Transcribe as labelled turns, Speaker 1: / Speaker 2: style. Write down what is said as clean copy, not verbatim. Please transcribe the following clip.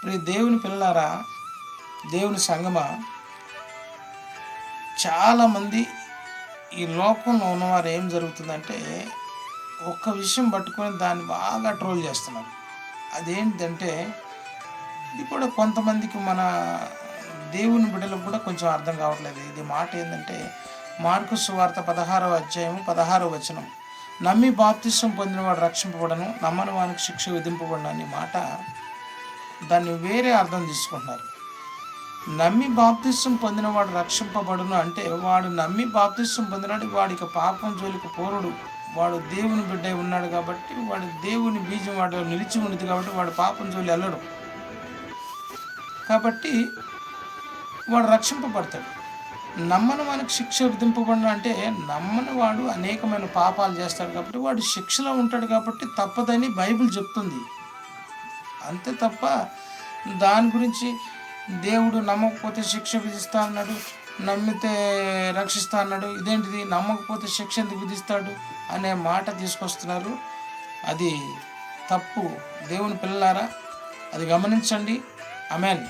Speaker 1: ప్రియ దేవుని పిల్లలారా, దేవుని సంగమా, చాలామంది ఈ లోకంలో ఉన్నవారు ఏం జరుగుతుందంటే ఒక్క విషయం పట్టుకొని దాన్ని బాగా ట్రోల్ చేస్తున్నారు. అదేంటంటే ఇది కూడా కొంతమందికి మన దేవుని బిడ్డలకు కూడా కొంచెం అర్థం కావట్లేదు. ఇది మాట ఏంటంటే మార్కు సువార్త 16వ అధ్యాయం 16వ వచనం, నమ్మి బాప్తిసం పొందినవాడు రక్షింపబడను, నమ్మని వానికి శిక్ష విధింపబడను అనే మాట దాన్ని వేరే అర్థం తీసుకుంటున్నారు. నమ్మి బాప్తిసం పొందినవాడు రక్షింపబడును అంటే వాడు నమ్మి బాప్తిసం పొందినాడు, వాడికి పాపం జోలికి పోరుడు, వాడు దేవుని బిడ్డ ఉన్నాడు కాబట్టి, వాడు దేవుని బీజం వాడు నిలిచి ఉన్నది కాబట్టి వాడు పాపం జోలి వెళ్ళడు, కాబట్టి వాడు రక్షింపబడతాడు. నమ్మని వానికి శిక్ష విధింపబడిన అంటే నమ్మని వాడు అనేకమైన పాపాలు చేస్తాడు కాబట్టి వాడు శిక్షలో ఉంటాడు కాబట్టి తప్పదని బైబిల్ చెప్తుంది. అంతే తప్ప దాని గురించి దేవుడు నమ్మకపోతే శిక్ష విధిస్తా అన్నాడు, నమ్మితే రక్షిస్తా అన్నాడు, ఇదేంటిది నమ్మకపోతే శిక్ష ఎందుకు విధిస్తాడు అనే మాట తీసుకొస్తున్నారు. అది తప్పు. దేవుని పిల్లలారా, అది గమనించండి. ఆమేన్.